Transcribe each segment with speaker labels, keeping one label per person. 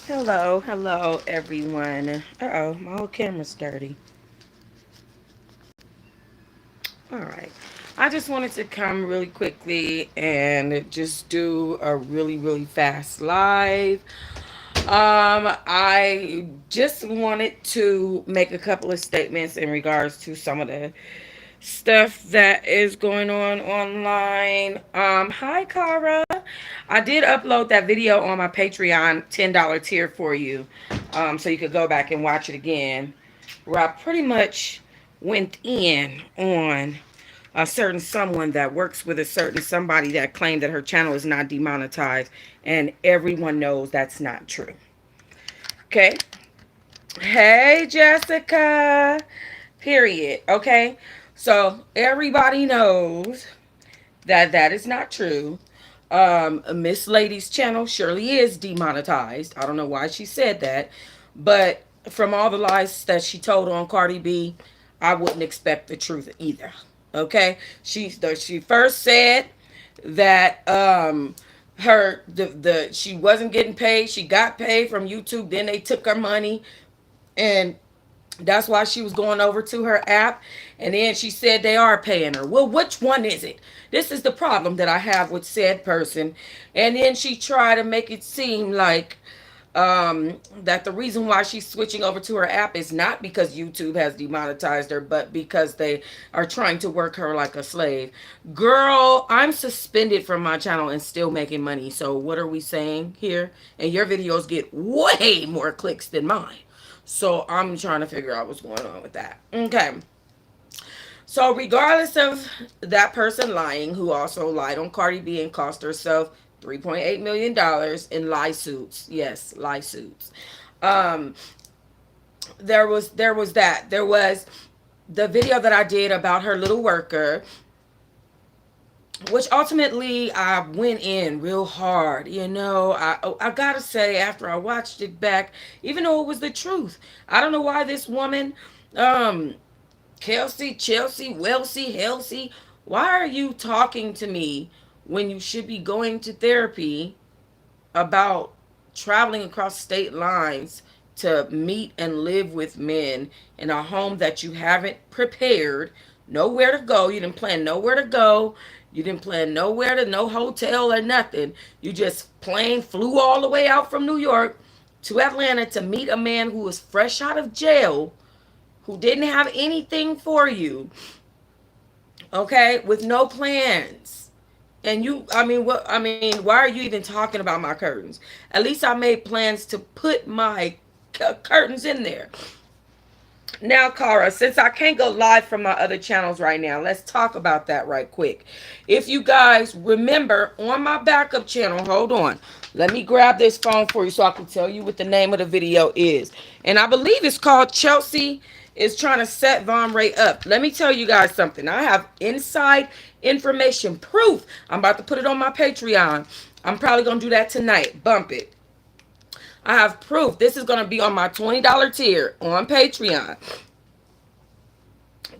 Speaker 1: Hello everyone. Uh-oh, my whole camera's dirty. All right. I just wanted to come really quickly and just do a really fast live. I just wanted to make a couple of statements in regards to some of the stuff that is going on online. Hi Cara. I did upload that video on my Patreon $10 tier for you. So you could go back and watch it again. Where I pretty much went in on a certain someone that works with a certain somebody that claimed that her channel is not demonetized, and everyone knows that's not true. Okay. Hey Jessica. Period. Okay. So everybody knows that that is not true. Miss Lady's channel surely is demonetized. I don't know why she said that, but from all the lies that she told on Cardi B, I wouldn't expect the truth either. Okay, she first said that she wasn't getting paid. She got paid from YouTube. Then they took her money, and that's why she was going over to her app. And then she said they are paying her. Well, which one is it? This is the problem that I have with said person. And then she tried to make it seem like that the reason why she's switching over to her app is not because YouTube has demonetized her, but because they are trying to work her like a slave. Girl, I'm suspended from my channel and still making money. So what are we saying here? And your videos get way more clicks than mine. So I'm trying to figure out what's going on with that. Okay. So regardless of that person lying, who also lied on Cardi B and cost herself $3.8 million in lie suits. Yes, lie suits. Um, there was that. There was the video that I did about her little worker, which ultimately I went in real hard. I gotta say, after I watched it back, even though it was the truth, I don't know why this woman, um, Chelsea, Welsie, Halsey, why are you talking to me when you should be going to therapy about traveling across state lines to meet and live with men in a home that you haven't prepared, nowhere to go. You didn't plan nowhere to go. You didn't plan nowhere to no hotel or nothing. You just flew all the way out from New York to Atlanta to meet a man who was fresh out of jail, who didn't have anything for you, okay, with no plans. And why are you even talking about my curtains? At least I made plans to put my curtains in there. Now, Cara, since I can't go live from my other channels right now, let's talk about that right quick. If you guys remember, on my backup channel, hold on. Let me grab this phone for you so I can tell you what the name of the video is. And I believe it's called Chelsea is trying to set Von Ray up. Let me tell you guys something. I have inside information, proof. I'm about to put it on my Patreon. I'm probably going to do that tonight. Bump it. I have proof. This is going to be on my $20 tier on Patreon.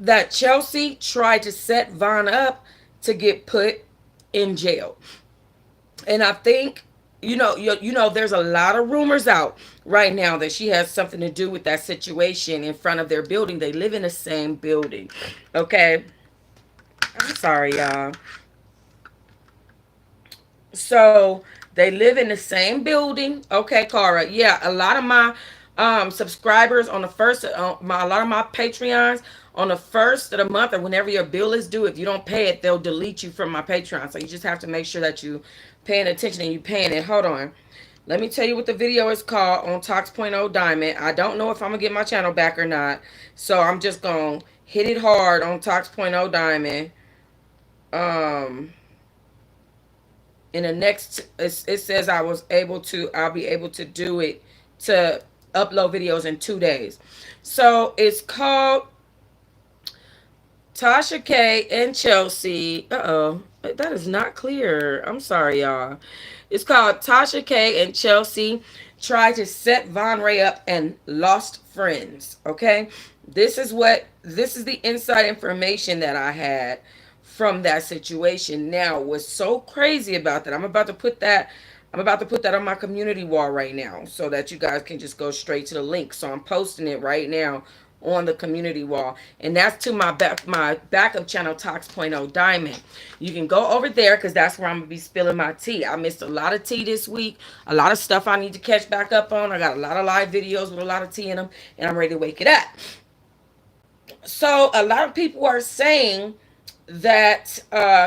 Speaker 1: That Chelsea tried to set Von up to get put in jail. And I think, there's a lot of rumors out right now that she has something to do with that situation in front of their building. They live in the same building. Okay. I'm sorry, y'all. So they live in the same building. Okay, Cara. Yeah, a lot of my subscribers on the first, a lot of my Patreons on the first of the month, or whenever your bill is due, if you don't pay it, they'll delete you from my Patreon. So you just have to make sure that you paying attention and you paying it. Hold on. Let me tell you what the video is called on TOX.Diamond. I don't know if I'm going to get my channel back or not. So I'm just going to hit it hard on TOX.Diamond. In the next, it says I'll be able to do it, to upload videos in 2 days. So it's called Tasha K and Chelsea. Uh-oh. That is not clear. I'm sorry, y'all. It's called Tasha K and Chelsea tried to set Von Ray up and lost friends. Okay? This is the inside information that I had from that situation. Now, what's so crazy about that, I'm about to put that I'm about to put that on my community wall right now so that you guys can just go straight to the link. So I'm posting it right now on the community wall, and that's to my backup channel, Tox.Diamond. You can go over there because that's where I'm gonna be spilling my tea. I missed a lot of tea this week, a lot of stuff I need to catch back up on. I got a lot of live videos with a lot of tea in them, and I'm ready to wake it up. So a lot of people are saying that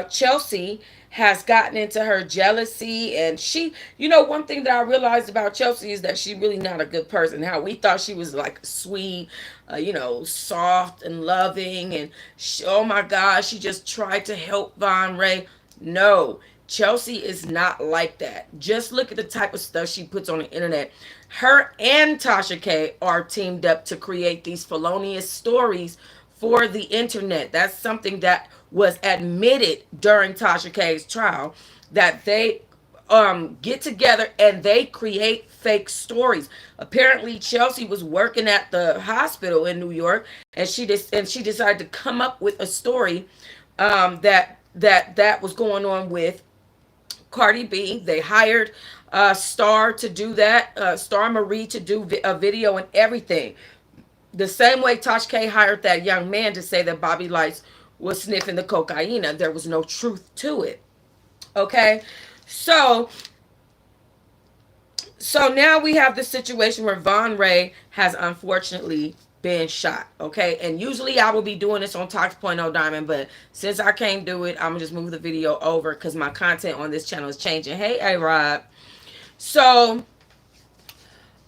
Speaker 1: Chelsea has gotten into her jealousy, and she, one thing that I realized about Chelsea is that she really not a good person. How we thought she was like sweet, soft and loving, and oh my gosh, she just tried to help Von Ray. No, Chelsea is not like that. Just look at the type of stuff she puts on the internet. Her and Tasha K are teamed up to create these felonious stories for the internet. That's something that was admitted during Tasha K's trial, that they get together and they create fake stories. Apparently, Chelsea was working at the hospital in New York, and she decided to come up with a story that was going on with Cardi B. They hired Star to do that, Star Marie to do a video and everything. The same way Tosh K hired that young man to say that Bobby Lights was sniffing the cocaine. There was no truth to it. Okay, so now we have the situation where Von Ray has unfortunately been shot. Okay, and usually I will be doing this on Tox.Diamond, but since I can't do it, I'm gonna just move the video over because my content on this channel is changing. Hey, A-Rod. So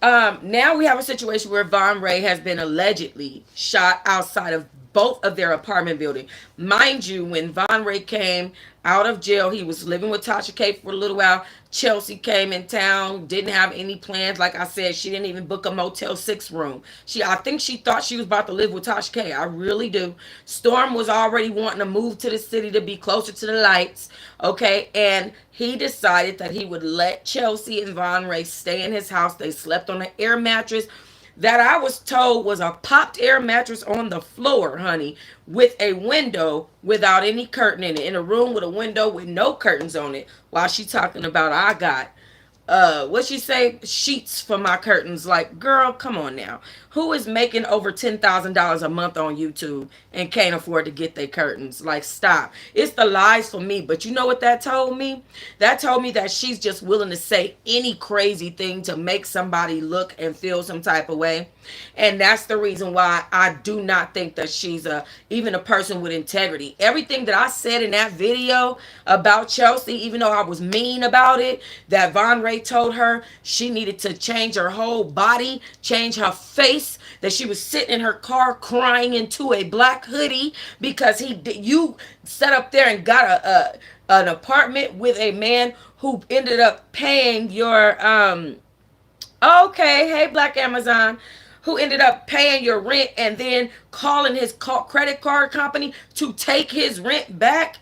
Speaker 1: now we have a situation where Von Ray has been allegedly shot outside of both of their apartment building. Mind you, when Von Ray came out of jail, he was living with Tasha K for a little while. Chelsea came in town, didn't have any plans. Like I said, she didn't even book a Motel 6 room. I think she thought she was about to live with Tasha K. I really do. Storm was already wanting to move to the city to be closer to the lights. Okay, and he decided that he would let Chelsea and Von Ray stay in his house. They slept on an air mattress that I was told was a popped air mattress on the floor, honey, with a window without any curtain in it. In a room with a window with no curtains on it. While she talking about I got what she say, sheets for my curtains. Like, girl, come on now. Who is making over $10,000 a month on YouTube and can't afford to get their curtains? Like, stop. It's the lies for me. But you know what that told me? That told me that she's just willing to say any crazy thing to make somebody look and feel some type of way. And that's the reason why I do not think that she's even a person with integrity. Everything that I said in that video about Chelsea, even though I was mean about it, that Von Ray told her she needed to change her whole body, change her face, that she was sitting in her car crying into a black hoodie because you sat up there and got an apartment with a man who ended up paying your okay, hey Black Amazon, who ended up paying your rent and then calling his credit card company to take his rent back.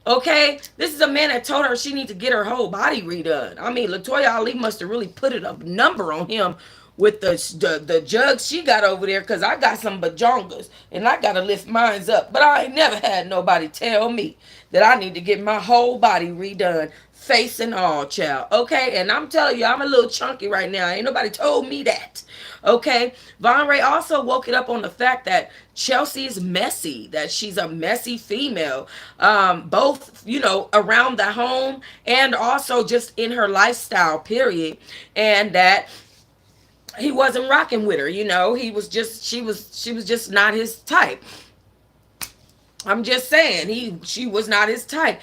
Speaker 1: Okay, this is a man that told her she needs to get her whole body redone. I mean, Latoya Ali must have really put a number on him with the jugs she got over there, because I got some bajongas and I gotta lift mines up. But I ain't never had nobody tell me that I need to get my whole body redone, face and all, child. Okay, and I'm telling you, I'm a little chunky right now. Ain't nobody told me that. Okay, Von Ray also woke it up on the fact that Chelsea is messy, that she's a messy female, both, around the home and also just in her lifestyle, period. And that he wasn't rocking with her, he was just, she was just not his type. I'm just saying, she was not his type.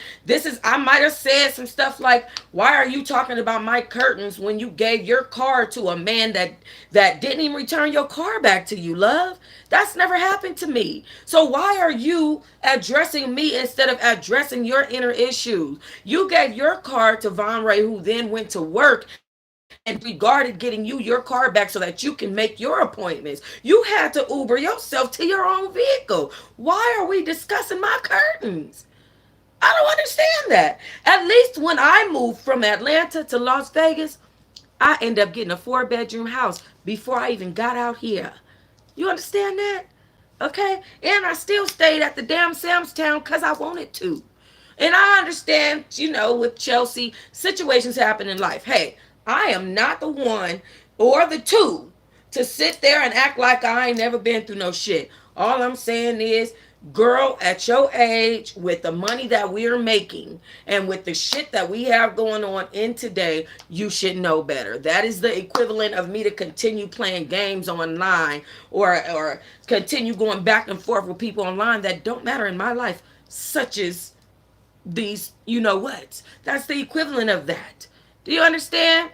Speaker 1: I might have said some stuff like, why are you talking about my curtains when you gave your car to a man that didn't even return your car back to you, love? That's never happened to me. So why are you addressing me instead of addressing your inner issues? You gave your car to Von Ray, who then went to work and regarded getting you your car back so that you can make your appointments. You had to Uber yourself to your own vehicle. Why are we discussing my curtains? I don't understand that. At least when I moved from Atlanta to Las Vegas, I ended up getting a 4-bedroom house before I even got out here. You understand that? Okay? And I still stayed at the damn Sam's Town because I wanted to. And I understand, with Chelsea, situations happen in life. Hey, I am not the one or the two to sit there and act like I ain't never been through no shit. All I'm saying is, girl, at your age, with the money that we're making and with the shit that we have going on in today, you should know better. That is the equivalent of me to continue playing games online, or continue going back and forth with people online that don't matter in my life, such as these, what. That's the equivalent of that. Do you understand?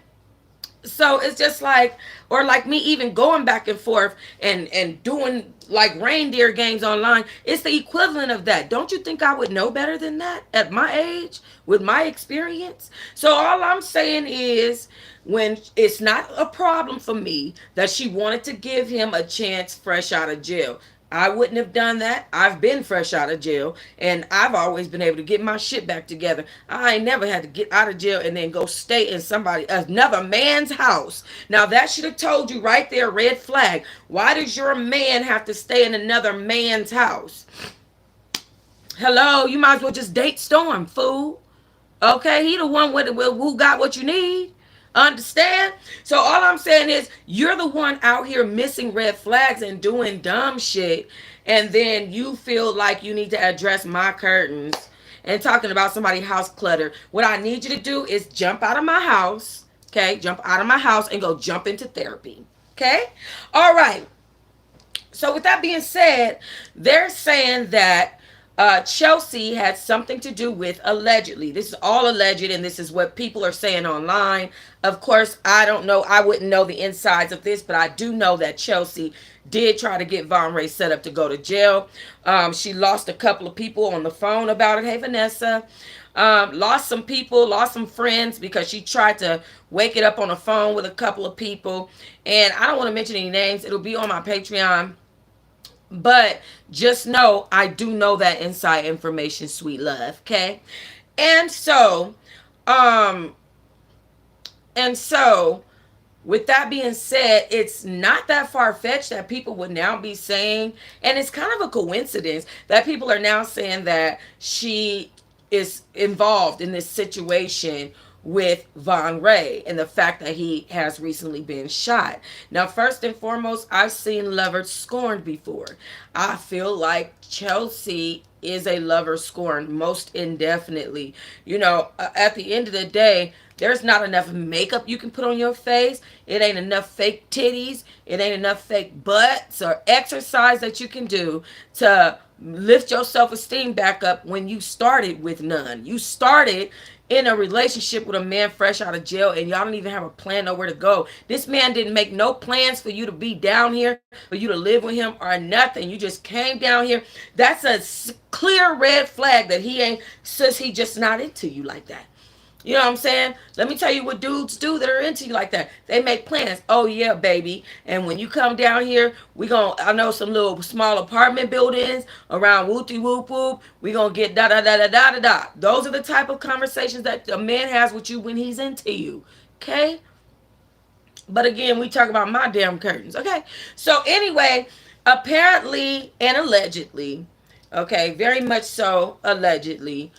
Speaker 1: So it's just like, or like me even going back and forth and doing like reindeer games online, it's the equivalent of that. Don't you think I would know better than that at my age with my experience? So all I'm saying is, when it's not a problem for me that she wanted to give him a chance fresh out of jail, I wouldn't have done that. I've been fresh out of jail, and I've always been able to get my shit back together. I ain't never had to get out of jail and then go stay in another man's house. Now that should have told you right there, red flag. Why does your man have to stay in another man's house? Hello, you might as well just date Storm, fool. Okay, he the one who got what you need. Understand? So all I'm saying is, you're the one out here missing red flags and doing dumb shit, and then you feel like you need to address my curtains and talking about somebody's house clutter. What I need you to do is jump out of my house. Okay, jump out of my house and go jump into therapy. Okay, all right. So with that being said, they're saying that Chelsea had something to do with, allegedly. This is all alleged, and this is what people are saying online. Of course, I don't know. I wouldn't know the insides of this, but I do know that Chelsea did try to get Von Ray set up to go to jail. She lost a couple of people on the phone about it. Hey, Vanessa. Lost some people, lost some friends because she tried to wake it up on the phone with a couple of people. And I don't want to mention any names. It'll be on my Patreon. But just know, I do know that inside information, sweet love. Okay. And so, um, and so with that being said, it's not that far-fetched that people would now be saying, and it's kind of a coincidence that people are now saying that she is involved in this situation with Von Ray and the fact that he has recently been shot. Now, first and foremost, I've seen lovers scorned before. I feel like Chelsea is a lover scorned most indefinitely. At the end of the day, there's not enough makeup you can put on your face. It ain't enough fake titties. It ain't enough fake butts or exercise that you can do to lift your self-esteem back up when you started with none. You started in a relationship with a man fresh out of jail, and y'all don't even have a plan nowhere to go. This man didn't make no plans for you to be down here, for you to live with him or nothing. You just came down here. That's a clear red flag that he just not into you like that. You know what I'm saying? Let me tell you what dudes do that are into you like that. They make plans. Oh, yeah, baby. And when you come down here, I know some little small apartment buildings around whoopty whoop whoop. We gonna get da da da da da da da. Those are the type of conversations that a man has with you when he's into you. Okay? But again, we talk about my damn curtains. Okay? So anyway, apparently and allegedly, okay, very much so allegedly,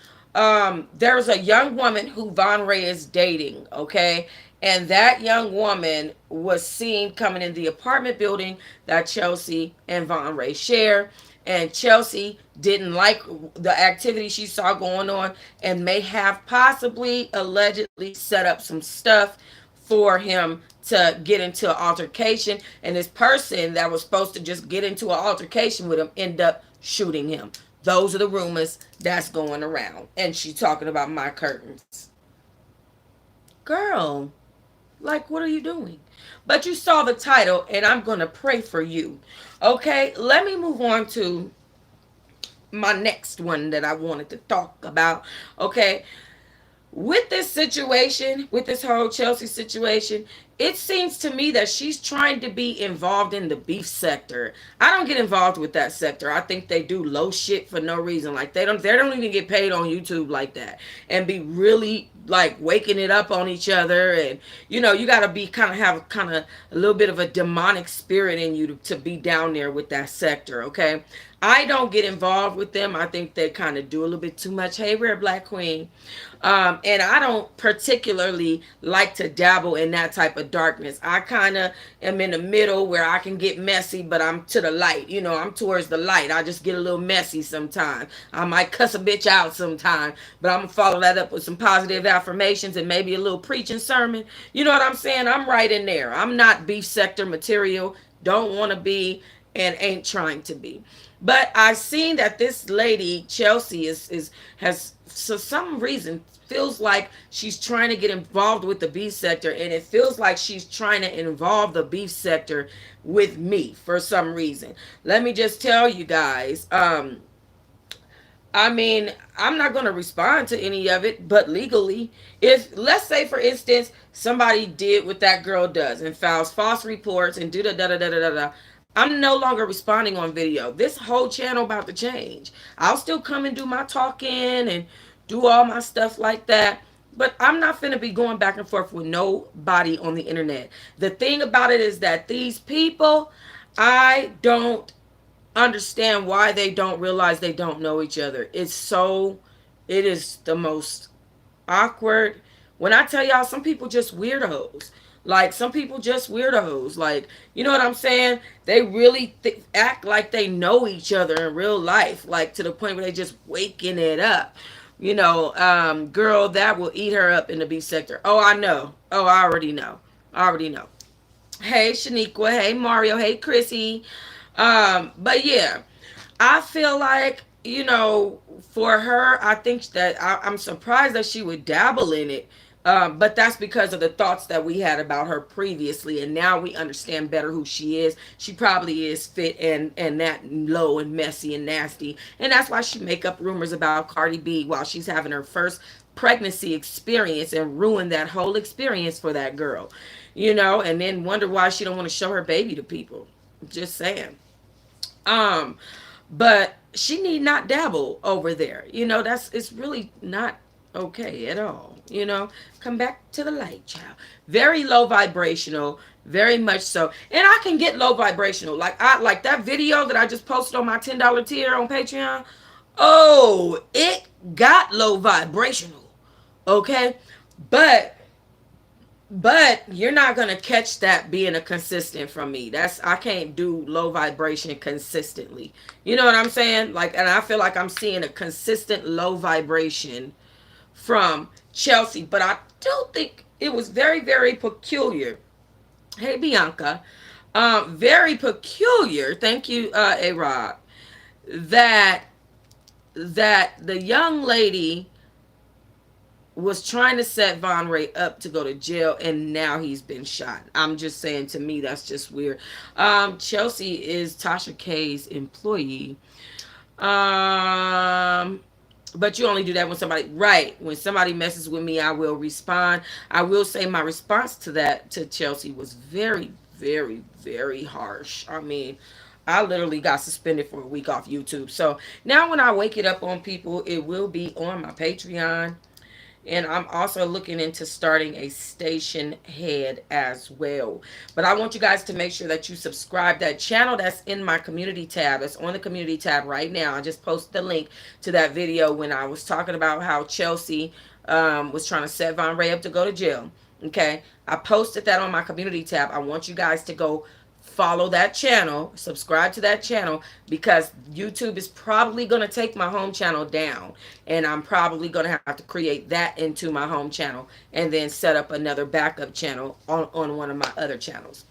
Speaker 1: there's a young woman who Von Ray is dating, okay? And that young woman was seen coming in the apartment building that Chelsea and Von Ray share. And Chelsea didn't like the activity she saw going on and may have possibly, allegedly set up some stuff for him to get into an altercation. And this person that was supposed to just get into an altercation with him end up shooting him. Those are the rumors that's going around. And she's talking about my curtains. Girl, like, what are you doing? But you saw the title, and I'm going to pray for you. Okay, let me move on to my next one that I wanted to talk about. Okay, with this situation, with this whole Chelsea situation, it seems to me that she's trying to be involved in the beef sector. I don't get involved with that sector. I think they do low shit for no reason. Like they don't even get paid on YouTube like that. And be really like waking it up on each other, and you got to be kind of have kind of a little bit of a demonic spirit in you to be down there with that sector, okay? I don't get involved with them. I think they kind of do a little bit too much. Hey, Rare Black Queen. And I don't particularly like to dabble in that type of darkness. I kind of am in the middle where I can get messy, but I'm to the light. I'm towards the light. I just get a little messy sometimes. I might cuss a bitch out sometime, but I'm going to follow that up with some positive affirmations and maybe a little preaching sermon. You know what I'm saying? I'm right in there. I'm not beef sector material. Don't want to be and ain't trying to be. But I've seen that this lady Chelsea is has for some reason feels like she's trying to get involved with the beef sector, and it feels like she's trying to involve the beef sector with me for some reason. Let me just tell you guys, I mean, I'm not going to respond to any of it, but legally, if, let's say, for instance, somebody did what that girl does and files false reports and do da da da da da da, I'm no longer responding on video. This whole channel about to change. I'll still come and do my talking and do all my stuff like that. But I'm not finna be going back and forth with nobody on the internet. The thing about it is that these people, I don't understand why they don't realize they don't know each other. It is the most awkward. When I tell y'all, some people just weirdos. Like, some people just weirdos. Like, you know what I'm saying? They really act like they know each other in real life. Like, to the point where they just waking it up. Girl, that will eat her up in the beef sector. Oh, I know. Oh, I already know. I already know. Hey, Shaniqua. Hey, Mario. Hey, Chrissy. But yeah, I feel like, for her, I think that I'm surprised that she would dabble in it. But that's because of the thoughts that we had about her previously, and now we understand better who she is. She probably is fit and that low and messy and nasty, and that's why she make up rumors about Cardi B while she's having her first pregnancy experience and ruin that whole experience for that girl, and then wonder why she don't want to show her baby to people. Just saying. Um, but she need not dabble over there. It's really not okay at all. Come back to the light, child. Very low vibrational, very much so. And I can get low vibrational. Like that video that I just posted on my $10 tier on Patreon. Oh, it got low vibrational. Okay? But you're not gonna catch that being a consistent from me. I can't do low vibration consistently. You know what I'm saying? Like, and I feel like I'm seeing a consistent low vibration from Chelsea, but I do think it was very, very peculiar. Hey, Bianca. Very peculiar. Thank you, A-Rod. That the young lady was trying to set Von Ray up to go to jail, and now he's been shot. I'm just saying, to me, that's just weird. Chelsea is Tasha K's employee. But you only do that when somebody messes with me, I will respond. I will say my response to that, to Chelsea, was very, very, very harsh. I mean, I literally got suspended for a week off YouTube. So now when I wake it up on people, it will be on my Patreon. And I'm also looking into starting a station head as well. But I want you guys to make sure that you subscribe. That channel that's in my community tab, it's on the community tab right now. I just posted the link to that video when I was talking about how Chelsea was trying to set Von Ray up to go to jail. Okay, I posted that on my community tab. I want you guys to go follow that channel, subscribe to that channel, because YouTube is probably going to take my home channel down, and I'm probably going to have to create that into my home channel and then set up another backup channel on one of my other channels.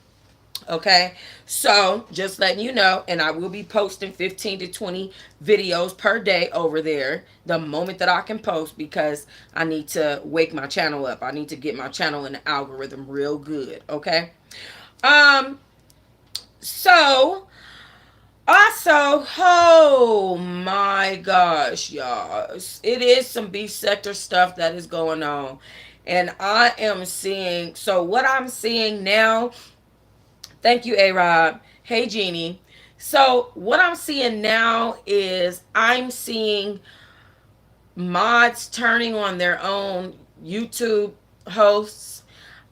Speaker 1: Okay, so just letting you know, and I will be posting 15 to 20 videos per day over there the moment that I can post, because I need to wake my channel up. I need to get my channel in the algorithm real good. Okay. So, also, oh my gosh, y'all, it is some beef sector stuff that is going on. And I am seeing, so what I'm seeing now, thank you, A-Rob. Hey, Jeannie. So what I'm seeing now is I'm seeing mods turning on their own YouTube hosts.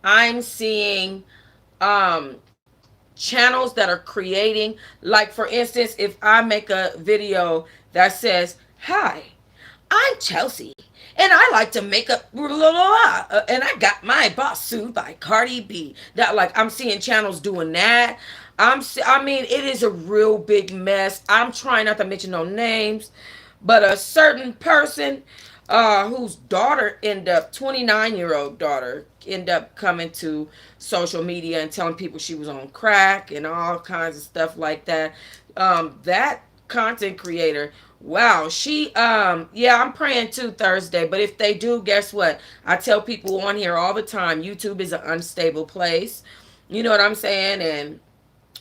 Speaker 1: I'm seeing um channels that are creating, like for instance, if I make a video that says, "Hi, I'm Chelsea, and I like to make up blah, blah, blah, and I got my boss suit by Cardi B." That, like, I'm seeing channels doing that. I mean, it is a real big mess. I'm trying not to mention no names, but a certain person whose daughter end up 29-year-old daughter end up coming to social media and telling people she was on crack and all kinds of stuff like that. That content creator, wow, she yeah, I'm praying too Thursday, but if they do, guess what? I tell people on here all the time, YouTube is an unstable place. You know what I'm saying? And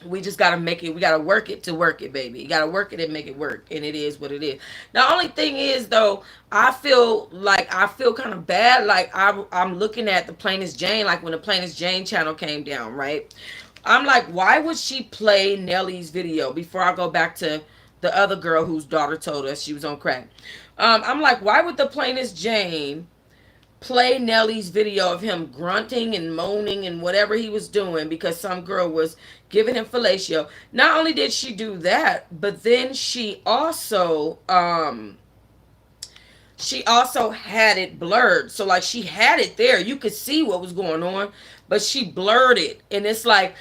Speaker 1: we just gotta make it. We gotta work it to work it, baby. You gotta work it and make it work, and it is what it is. The only thing is, though, I feel kind of bad. Like I'm looking at the Plainest Jane, like when the Plainest Jane channel came down, right? I'm like, why would she play Nelly's video before I go back to the other girl whose daughter told us she was on crack? I'm like, why would the Plainest Jane play Nelly's video of him grunting and moaning and whatever he was doing because some girl was giving him fellatio? Not only did she do that, but then she also had it blurred. So like she had it there. You could see what was going on, but she blurred it. And it's like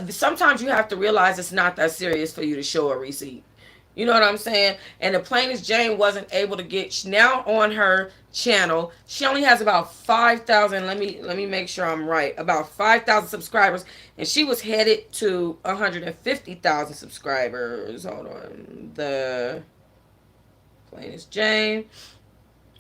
Speaker 1: sometimes you have to realize it's not that serious for you to show a receipt. You know what I'm saying? And the Plainest Jane wasn't able to get now on her channel. She only has about 5,000. Let me make sure I'm right. About 5,000 subscribers, and she was headed to 150,000 subscribers. Hold on, the Plainest Jane.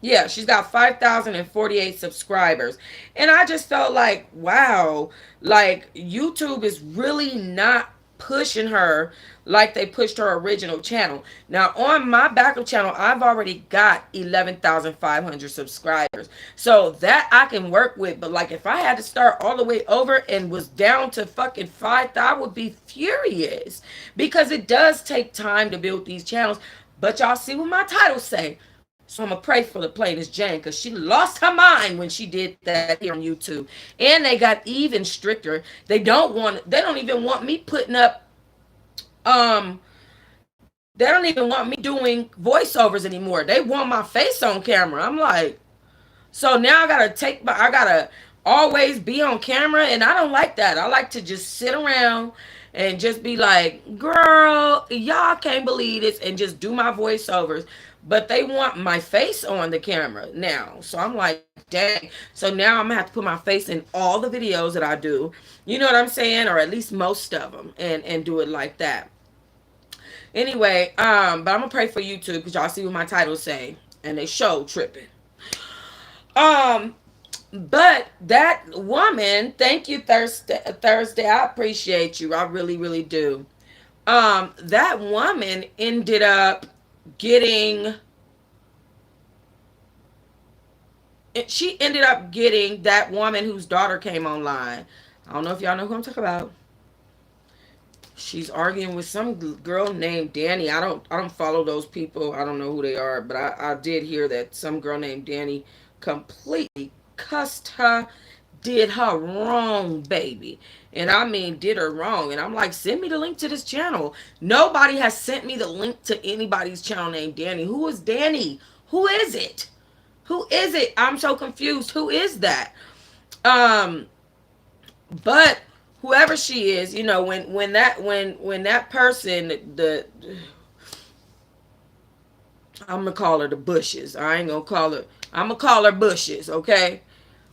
Speaker 1: Yeah, she's got 5,048 subscribers. And I just felt like, wow, like YouTube is really not pushing her like they pushed her original channel. Now, on my backup channel, I've already got 11,500 subscribers. So that I can work with. But like if I had to start all the way over and was down to fucking 5,000, I would be furious. Because it does take time to build these channels. But y'all see what my titles say. So I'm going to pray for the Plainest Jane because she lost her mind when she did that here on YouTube. And they got even stricter. They don't even want me putting up, they don't even want me doing voiceovers anymore. They want my face on camera. I'm like, so now I gotta always be on camera, and I don't like that. I like to just sit around and just be like, girl, y'all can't believe this, and just do my voiceovers. But they want my face on the camera now. So I'm like, dang. So now I'm gonna have to put my face in all the videos that I do. You know what I'm saying? Or at least most of them, and do it like that. Anyway, but I'm gonna pray for YouTube because y'all see what my titles say, and they show tripping. Um, but that woman, thank you, Thursday. I appreciate you. I really, really do. That woman ended up getting. She ended up getting that woman whose daughter came online. I don't know if y'all know who I'm talking about. She's arguing with some girl named Danny. I don't follow those people. I don't know who they are, but I did hear that some girl named Danny completely cussed her, did her wrong, baby. And I mean, did her wrong. And I'm like, send me the link to this channel. Nobody has sent me the link to anybody's channel named Danny. Who is Danny? Who is it? Who is it? I'm so confused. Who is that? But whoever she is, you know, when that person, the I'm gonna call her the Bushes. I ain't gonna call her. I'm gonna call her Bushes, okay?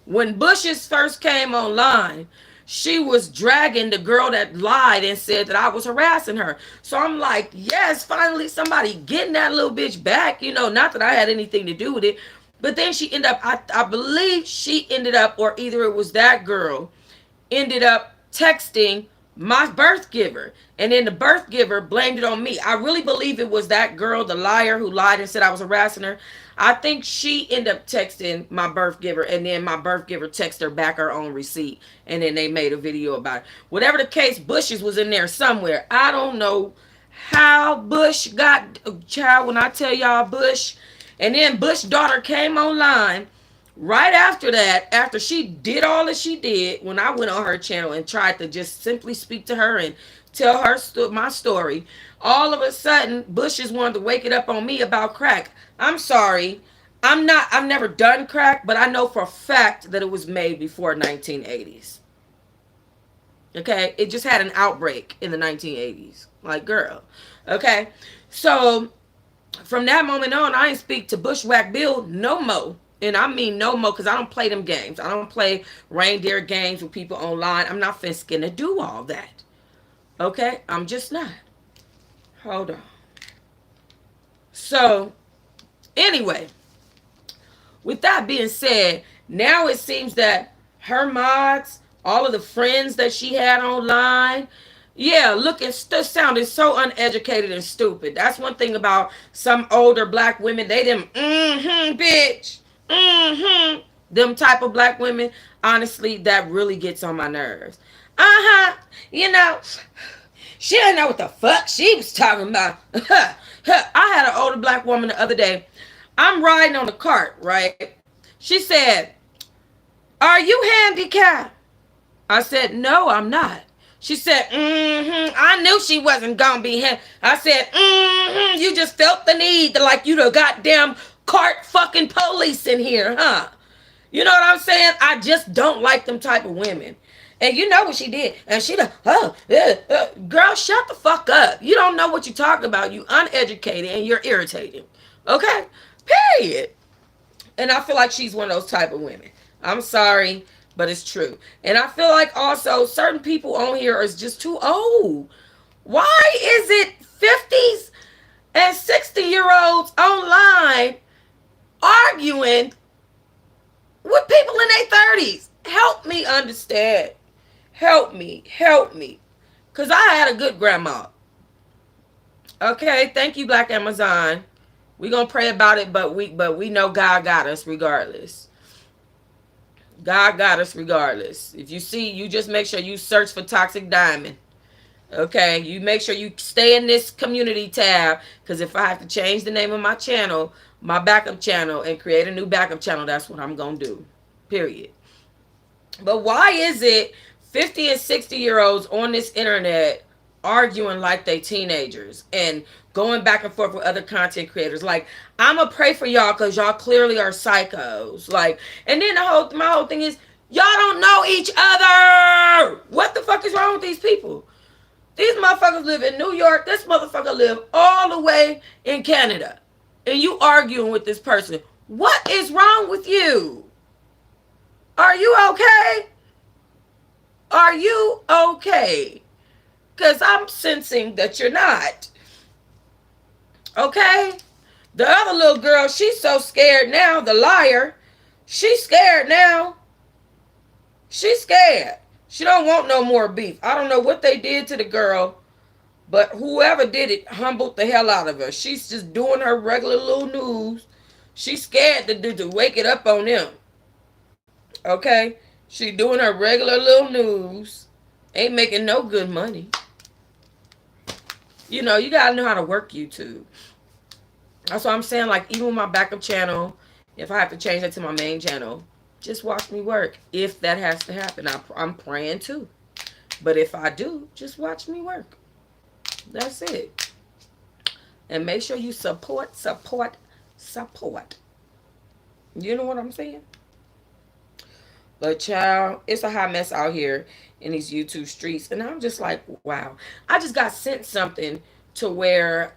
Speaker 1: When Bushes first came online, she was dragging the girl that lied and said that I was harassing her. So I'm like, yes, finally somebody getting that little bitch back. You know, not that I had anything to do with it. But then she ended up, I believe she ended up, or either it was that girl, ended up texting my birth giver. And then the birth giver blamed it on me. I really believe it was that girl, the liar, who lied and said I was harassing her. I think she ended up texting my birth giver, and then my birth giver texted her back her own receipt, and then they made a video about it. Whatever the case, Bush's was in there somewhere. I don't know how Bush got, child, when I tell y'all Bush. And then Bush's daughter came online right after that, after she did all that she did, when I went on her channel and tried to just simply speak to her and tell her my story. All of a sudden, Bush's wanted to wake it up on me about crack. I'm sorry. I've never done crack, but I know for a fact that it was made before 1980s. Okay? It just had an outbreak in the 1980s. Like, girl. Okay? So, from that moment on, I ain't speak to Bushwhack Bill no more. And I mean no more, because I don't play them games. I don't play reindeer games with people online. I'm not finna do all that. Okay? I'm just not. Hold on. So, anyway, with that being said, now it seems that her mods, all of the friends that she had online, yeah, looking, sounding so uneducated and stupid. That's one thing about some older black women. They them, bitch, them type of black women. Honestly, that really gets on my nerves. You know, she didn't know what the fuck she was talking about. I had an older black woman the other day. I'm riding on the cart, right? She said, "Are you handicapped?" I said, "No, I'm not." She said, I knew she wasn't gonna be him. I said, you just felt the need to, like, you the goddamn cart fucking police in here, huh? You know what I'm saying? I just don't like them type of women. And you know what she did. And she like, girl, shut the fuck up. You don't know what you're talking about. You uneducated and you're irritating. Okay? Period. And I feel like she's one of those type of women. I'm sorry, but it's true. And I feel like also certain people on here is just too old. Why is it 50s and 60-year-olds online arguing with people in their 30s? Help me understand. Help me. Help me. Because I had a good grandma. Okay, thank you, Black Amazon. We're going to pray about it, but we know God got us regardless. God got us regardless. If you see, you just make sure you search for Toxic Diamond. Okay, you make sure you stay in this community tab, because if I have to change the name of my channel, my backup channel, and create a new backup channel, that's what I'm going to do. Period. But why is it 50 and 60-year-olds on this internet arguing like they teenagers and going back and forth with other content creators? Like, I'm gonna pray for y'all because y'all clearly are psychos. Like, and then my whole thing is, y'all don't know each other. What the fuck is wrong with these people? These motherfuckers live in New York. This motherfucker live all the way in Canada. And you arguing with this person. What is wrong with you? Are you okay? Are you okay? Because I'm sensing that you're not. Okay? The other little girl, she's so scared now, the liar. She's scared now. She's scared. She don't want no more beef. I don't know what they did to the girl, but whoever did it humbled the hell out of her. She's just doing her regular little news. She's scared to wake it up on them. Okay? She doing her regular little news. Ain't making no good money. You know, you gotta know how to work YouTube. That's what I'm saying. Like, even with my backup channel, if I have to change that to my main channel, just watch me work. If that has to happen, I'm praying too. But if I do, just watch me work. That's it. And make sure you support. You know what I'm saying? But child, it's a hot mess out here in these YouTube streets. And I'm just like, wow. I just got sent something to where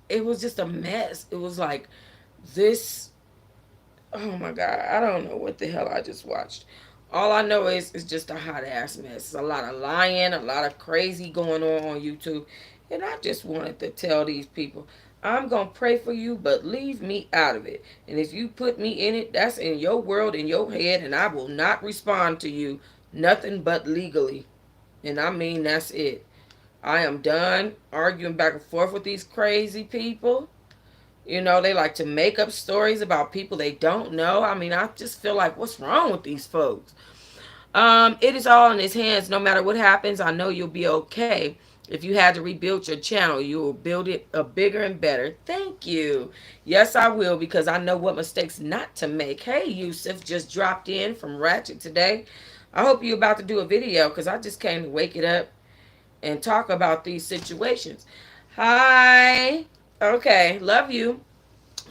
Speaker 1: it was just a mess. It was like this. Oh my God. I don't know what the hell I just watched. All I know is it's just a hot ass mess. It's a lot of lying, a lot of crazy going on YouTube. And I just wanted to tell these people, I'm going to pray for you, but leave me out of it. And if you put me in it, that's in your world, in your head, and I will not respond to you, nothing but legally. And I mean, that's it. I am done arguing back and forth with these crazy people. You know, they like to make up stories about people they don't know. I mean, I just feel like, what's wrong with these folks? It is all in his hands. No matter what happens, I know you'll be okay. If you had to rebuild your channel, you will build it a bigger and better. Thank you. Yes, I will, because I know what mistakes not to make. Hey, Yusuf just dropped in from Ratchet today. I hope you're about to do a video, because I just came to wake it up and talk about these situations. Hi. Okay, love you.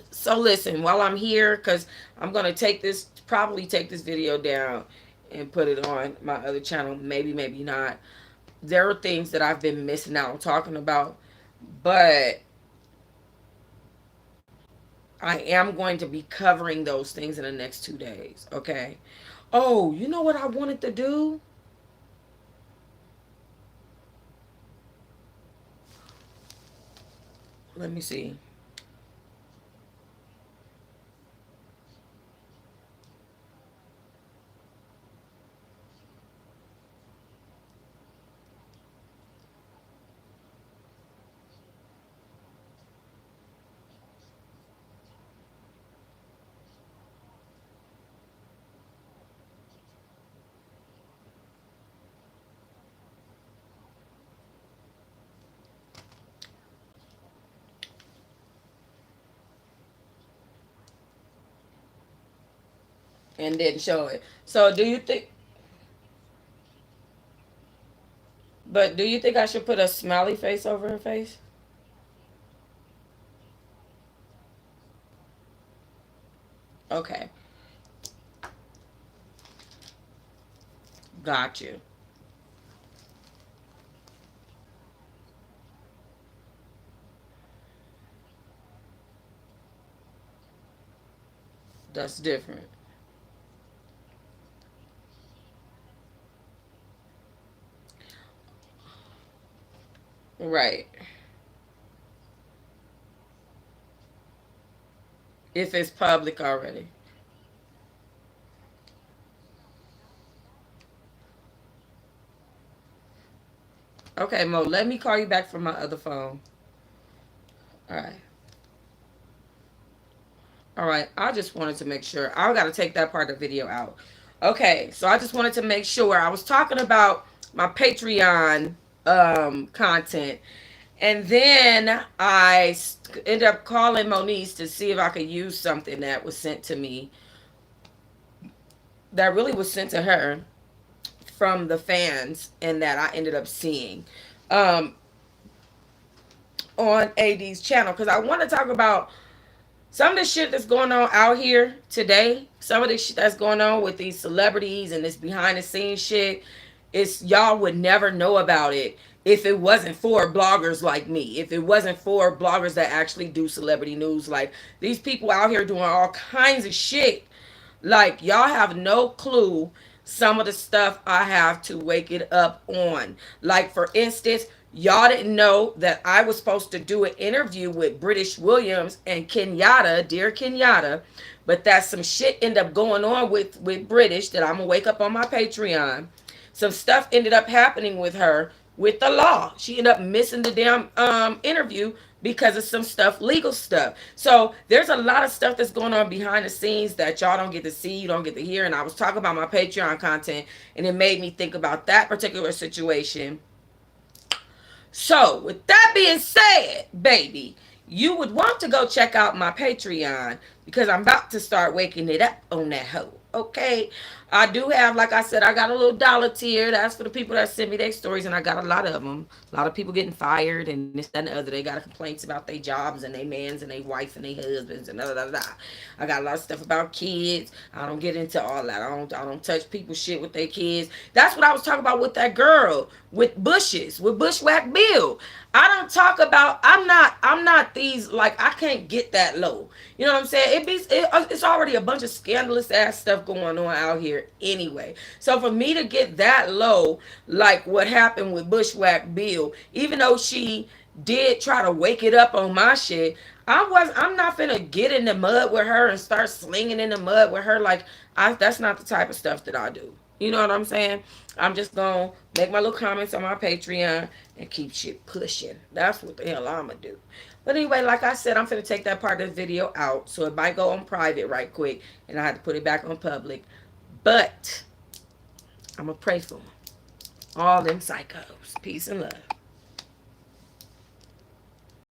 Speaker 1: So listen, while I'm here, because I'm going to probably take this video down and put it on my other channel. Maybe, maybe not. There are things that I've been missing out on talking about, but I am going to be covering those things in the next 2 days. Okay. Oh, you know what I wanted to do? Let me see. And didn't show it. So do you think? But do you think I should put a smiley face over her face? Okay, got you. That's different. Right. If it's public already. Okay, Mo, let me call you back from my other phone. All right. All right. I just wanted to make sure. I got to take that part of the video out. Okay. So I just wanted to make sure. I was talking about my Patreon content. And then ended up calling Moniece to see if I could use something that was sent to me, that really was sent to her from the fans, and that I ended up seeing um, on AD's channel. Because I want to talk about some of the shit that's going on out here today. Some of the shit that's going on with these celebrities and this behind the scenes shit. It's, y'all would never know about it if it wasn't for bloggers like me. If it wasn't for bloggers that actually do celebrity news. Like, these people out here doing all kinds of shit. Like, y'all have no clue some of the stuff I have to wake it up on. Like, for instance, y'all didn't know that I was supposed to do an interview with British Williams and Kenyatta, dear Kenyatta, but that some shit ended up going on with British that I'm gonna wake up on my Patreon. Some stuff ended up happening with her with the law. She ended up missing the damn interview because of some stuff, legal stuff. So there's a lot of stuff that's going on behind the scenes that y'all don't get to see, you don't get to hear. And I was talking about my Patreon content, and it made me think about that particular situation. So, with that being said, baby, you would want to go check out my Patreon, because I'm about to start waking it up on that hoe. Okay, I do have, like I said, I got a little dollar tier. That's for the people that send me their stories, and I got a lot of them. A lot of people getting fired and this, that, and the other. They got complaints about their jobs and their mans and their wife and their husbands and da da da. I got a lot of stuff about kids. I don't get into all that. I don't touch people's shit with their kids. That's what I was talking about with that girl with Bushes, with Bushwhack Bill. I don't talk about. I'm not these, like, I can't get that low. You know what I'm saying? It's already a bunch of scandalous ass stuff going on out here anyway. So for me to get that low, like what happened with Bushwhack Bill, even though she did try to wake it up on my shit, I'm not finna get in the mud with her and start slinging in the mud with her. Like, that's not the type of stuff that I do. You know what I'm saying? I'm just gonna make my little comments on my Patreon and keep shit pushing. That's what the hell I'm gonna do. But anyway, like I said, I'm gonna take that part of the video out, so it might go on private right quick, and I have to put it back on public. But I'm gonna pray for them. All them psychos. Peace and love.